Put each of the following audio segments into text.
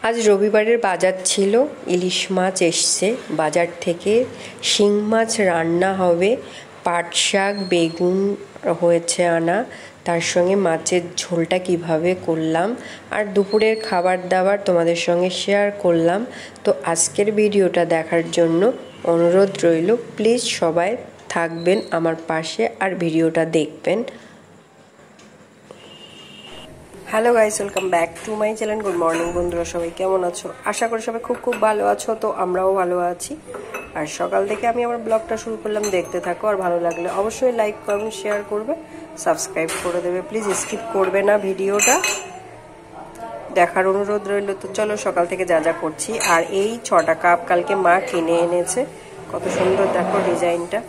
আজ রবিবারের বাজার ছিল, ইলিশ মাছ এসছে বাজার থেকে, শিং মাছ রান্না হবে, পাট শাক বেগুন হয়েছে আনা, তার সঙ্গে মাছের ঝোলটা কিভাবে করলাম আর দুপুরের খাবার দাবার তোমাদের সঙ্গে শেয়ার করলাম। তো আজকের ভিডিওটা দেখার জন্য অনুরোধ রইল, প্লিজ সবাই থাকবেন আমার পাশে আর ভিডিওটা দেখবেন। Hello guys, welcome back to my channel. Good morning বন্ধুরা, সবাই কেমন আছো? আশা করি সবাই খুব ভালো আছো। তো আমরাও ভালো আছি। আর সকাল থেকে আমি আমার ব্লগটা শুরু করলাম, দেখতে থাকো। আর ভালো লাগলে অবশ্যই লাইক করবে, শেয়ার করবে, সাবস্ক্রাইব করে দেবে, প্লিজ স্কিপ করবে না ভিডিওটা, দেখার অনুরোধ রইল। তো চলো সকাল থেকে যা যা করছি। আর এই 6টা কাপ কালকে মা কিনে এনেছে, কত সুন্দর দেখো ডিজাইনটা।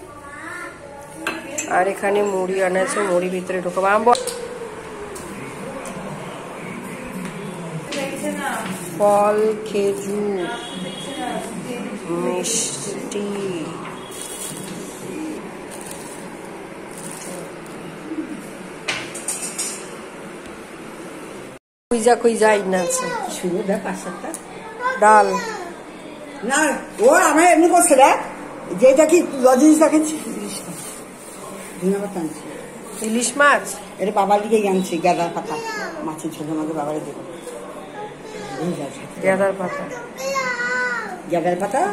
আর এখানে মুড়ি আনাছে, মুড়ি ভিতরে ঢুকাবো। ফল, খেজুর, মিষ্টি, কুইজা আছে, ডাল। না ও আমার এমনি করছে দেখ, যেটা কি লজিস দেখাচ্ছি ইলিশ মাছ। এটা বাবার দিকে আনছি, গাঁদার পাতা মাছের ঝোল আমাকে বাবারে দেবো। গাঁদার পাতা,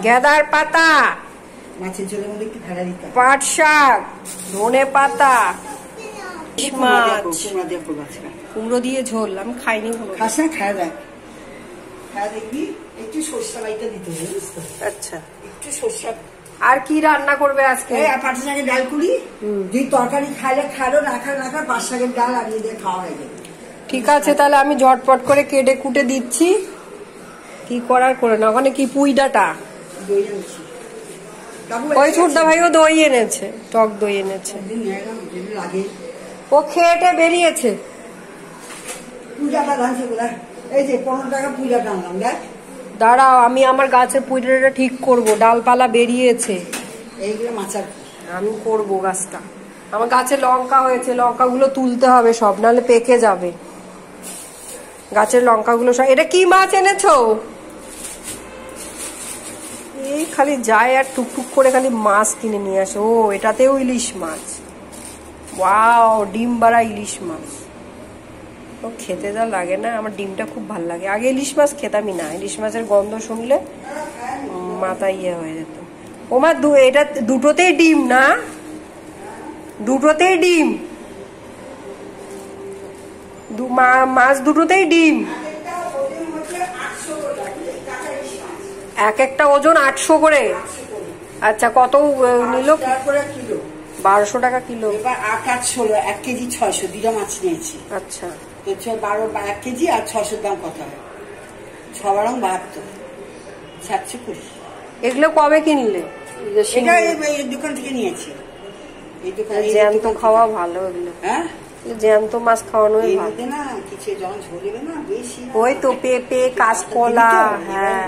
গাঁদার পাতা মাছের ঝোলের মধ্যে একটু ফেলা দিতে, পাট শাক, ধনে পাতা, মাছ, কুমড়ো দিয়ে ঝোল। আমি খাইনি, খাস না, খায় দেখ, খায় দেখবি। একটু সরষা বাইটা দিতে হবে, বুঝতো? আচ্ছা, একটু সরষা। আর কি রান্না করবে আজকে? পাট শাকের ডাল করি, যদি তরকারি খাইলে খাইলো, না খায় না খায়, পাট শাকের ডাল আনিয়ে দিয়ে খাওয়া হয়ে যাবে। ঠিক আছে, তাহলে আমি ঝটপট করে কেটে কুটে দিচ্ছি, কি করার করে না। ওখানে কি পুঁই ডাঁটা, ওই ছোটদা ভাইও দই এনেছে, টক দই এনেছে, ও খেয়ে বেরিয়েছে। এই যে 15 টাকা পুঁই ডাঁটা আনলাম, দেখ। দাঁড়াও, আমি আমার গাছের পুঁই ডাঁটাটা ঠিক করবো, ডালপালা বেরিয়েছে, এইগুলো মাচার আমি করবো গাছটা। আমার গাছে লঙ্কা হয়েছে, লঙ্কাগুলো তুলতে হবে সব, নাহলে পেকে যাবে গাছের লঙ্কাগুলো সব। এটা কি মাছ এনেছো? এই খালি যায় আর টুকটুক করে খালি মাছ কিনে নিয়ে আসে। ও, এটাতেও ইলিশ মাছ, ওয়াও, ডিম বাড়া ইলিশ মাছ। ও খেতে যা লাগে না, আমার ডিমটা খুব ভাল লাগে। আগে ইলিশ মাছ খেতামই না, ইলিশ মাছের গন্ধ শুনলে মাথা ইয়ে হয়ে যেত। ও মা, এটা দুটোতেই ডিম না? দুটোতেই ডিম, মাছ দুটোতেই ডিম। এক একটা ওজন 800 করে। আচ্ছা, কত নিল? 1200 টাকা কিলো। এবার 1 কেজি 600, 2টা মাছ নিয়েছি। আচ্ছা, 1 কেজি আর 600 দাম কত হয়? 6×72, 720। এগুলো কবে কিনলে? এটা এই দোকান থেকে নিয়েছি। এই দোকানে জ্যান্ত খাওয়া ভালো। এগুলো হ্যাঁ, জ্যান্ত মাছ খাওয়ানোই ভালো না। কিছু যখন ঝোলেবে না বেশি, ওই তো পেঁপে, কাঁচকলা। হ্যাঁ,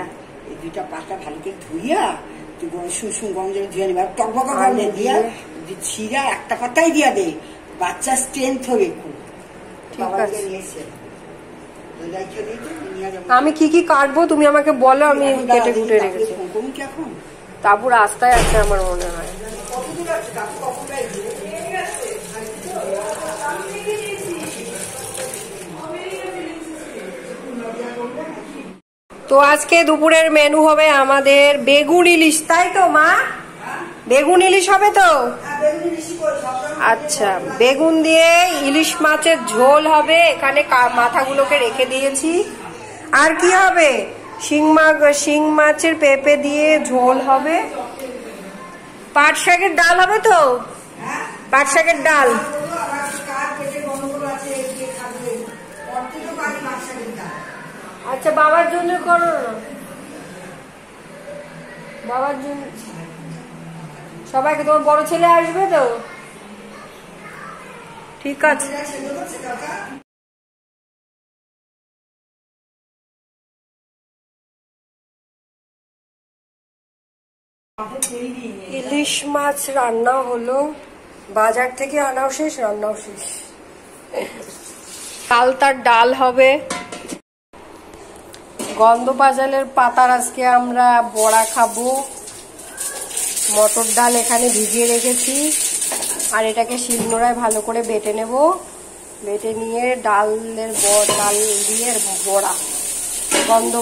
এই 2টা পাতা ভালো করে ধুইয়া সুসুম গরম জলে ধুয়ে নিবা, টকবকা গরমে দিয়া ছিঁড়া একটা পাতাই দিয়া দে, বাচ্চা স্ট্রেংথ হবে খুব। ঠিক আছে, আমি কি কি কাটবো তুমি আমাকে বলো, আমি কেটে কুটে রেখেছি। তারপর রাস্তায় আছে আমার মনে হয়। তো আজকে দুপুরের মেনু হবে আমাদের বেগুন ইলিশ, তাই তো মা? বেগুন ইলিশ হবে তো? আচ্ছা, বেগুন দিয়ে ইলিশ মাছের ঝোল হবে। এখানে মাথাগুলোকে রেখে দিয়েছি। আর কি হবে? শিং মাছের পেঁপে দিয়ে ঝোল হবে। পাট শাকের ডাল হবে তো? পাট শাকের ডাল। আচ্ছা, বাবার জন্য করো না, বাবার জন্য সবাইকে। তোমার বড় ছেলে আসবে তো? ঠিক আছে। ইলিশ মাছ রান্না হলো, বাজার থেকে আনাও শেষ, রান্নাও শেষ। কাল তার ডাল হবে, গন্ধপাতালের পাতার আজকে আমরা বড়া খাবো। মটর ডাল এখানে ভিজিয়ে রেখেছি, আর এটাকে শিলনোড়ায় ভালো করে বেটে নেব। বেটে নিয়ে ডাল দিয়ে বড়া। গন্ধ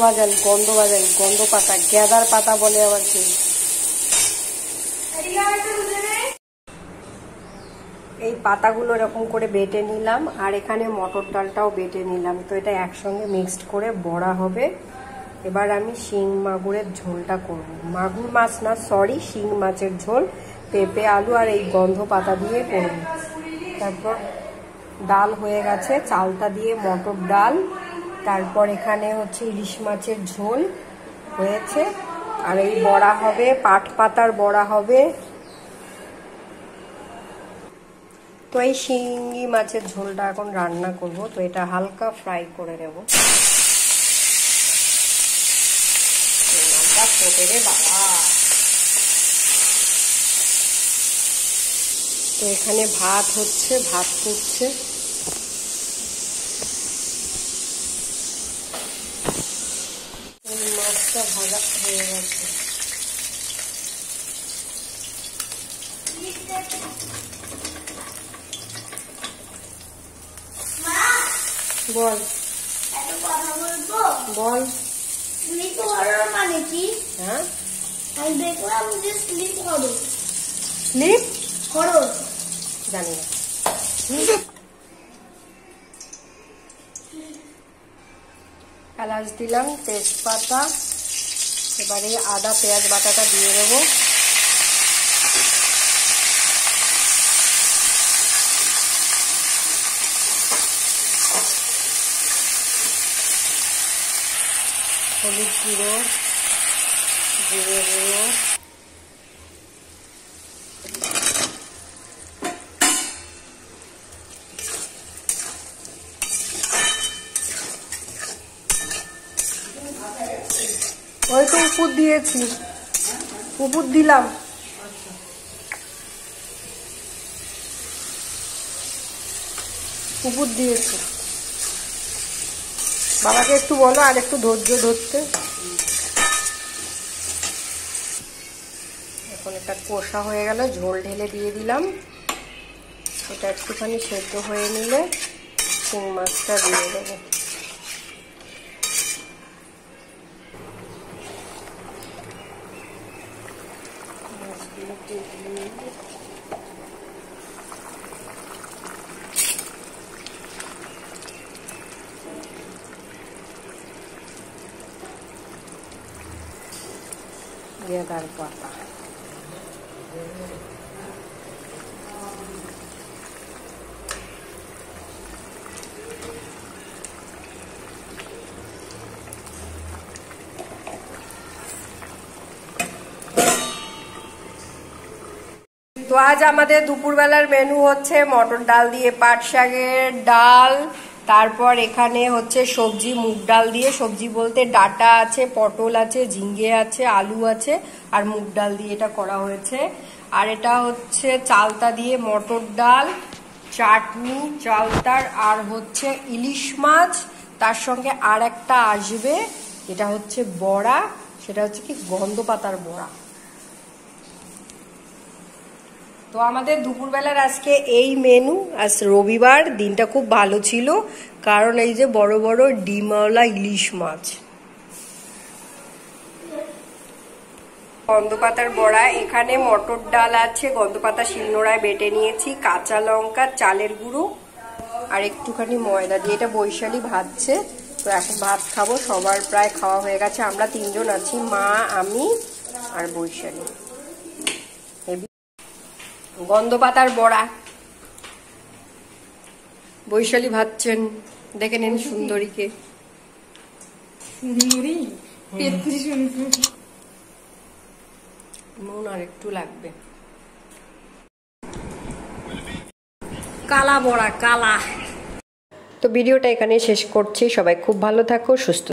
পাতা, গ্যাদার পাতা বলে আবার কি। এই পাতাগুলো এরকম করে বেটে নিলাম, আর এখানে মটর ডালটাও বেটে নিলাম। তো এটা একসঙ্গে মিক্সড করে বড়া হবে। এবার আমি শিং মাগুরের ঝোলটা করব। মাগুর মাছ না, সরি, শিং মাছের ঝোল পেঁপে আলু আর এই গন্ধ পাতা দিয়ে করব। তারপর ডাল হয়ে গেছে, চালটা দিয়ে মটর ডাল। তারপর এখানে হচ্ছে ইলিশ মাছের ঝোল হয়েছে, আর এই বড়া হবে, পাট পাতার বড়া হবে। তো এই শিঙ্গি মাছের ঝোলটা এখন রান্না করব। তো এটা হালকা ফ্রাই করে নেব। তো এখানে ভাত হচ্ছে, ভাত ফুটছে। মাছটা ভাজা হয়ে গেছে। বল, বল। স্লিপ হরর মানে কি? হ্যাঁ, আমি দেখলাম যে স্লিপ হরর। স্লিপ হরর জানি না। এলাচ দিলাম, তেজপাতা। এবারে আদা পেঁয়াজ বাটাটা দিয়ে দেবো। হলুদ গুঁড়ো, জিরে গুঁড়ো, ওই তো উপর দিয়েছি, উপর দিলাম। উপর দিয়েছি। বাবাকে একটু বলো আর একটু ধৈর্য ধরতে। এখন এটা কষা হয়ে গেল, ঝোল ঢেলে দিয়ে দিলাম। এটা একটুখানি সেদ্ধ হয়ে নিলে শিং মাছটা দিয়ে দেবো। গ্যাদার পাতা। তো আজ আমাদের দুপুরবেলার মেনু হচ্ছে মটর ডাল দিয়ে পাট শাকের ডাল। তারপর এখানে হচ্ছে সবজি, মুগ ডাল দিয়ে। সবজি বলতে ডাটা আছে, পটল আছে, ঝিঙ্গে আছে, আলু আছে, আর মুগ ডাল দিয়ে এটা করা হয়েছে। আর এটা হচ্ছে চালতা দিয়ে মটর ডাল, চাটনি চালতার, আর হচ্ছে ইলিশ মাছ। তার সঙ্গে আর একটা আসবে, এটা হচ্ছে বড়া। সেটা হচ্ছে কি গন্ধ পাতার বড়া। তো আমাদের দুপুরবেলার আজকে এই মেনু। আজ রবিবার, দিনটা খুব ভালো ছিল, কারণ এই যে বড় বড় ডিমওয়ালা ইলিশ মাছ। গন্ধপাতার বড়া, এখানে মটর ডাল আছে, গন্ধপাতা শিলনোড়ায় বেটে নিয়েছি, কাঁচা লঙ্কা, চালের গুঁড়ো আর একটুখানি ময়দা দিয়ে এটা বৈশালী ভাজছে। তো এখন ভাত খাবো। সবার প্রায় খাওয়া হয়ে গেছে। আমরা তিনজন আছি, মা, আমি আর বৈশালী। গন্ধপাতার বড়া বৈশালী ভাজছেন, দেখে নিন সুন্দরীকে। নুন আর একটু লাগবে। কালা বড়া, কালা। তো ভিডিওটা এখানে শেষ করছি। সবাই খুব ভালো থাকো, সুস্থ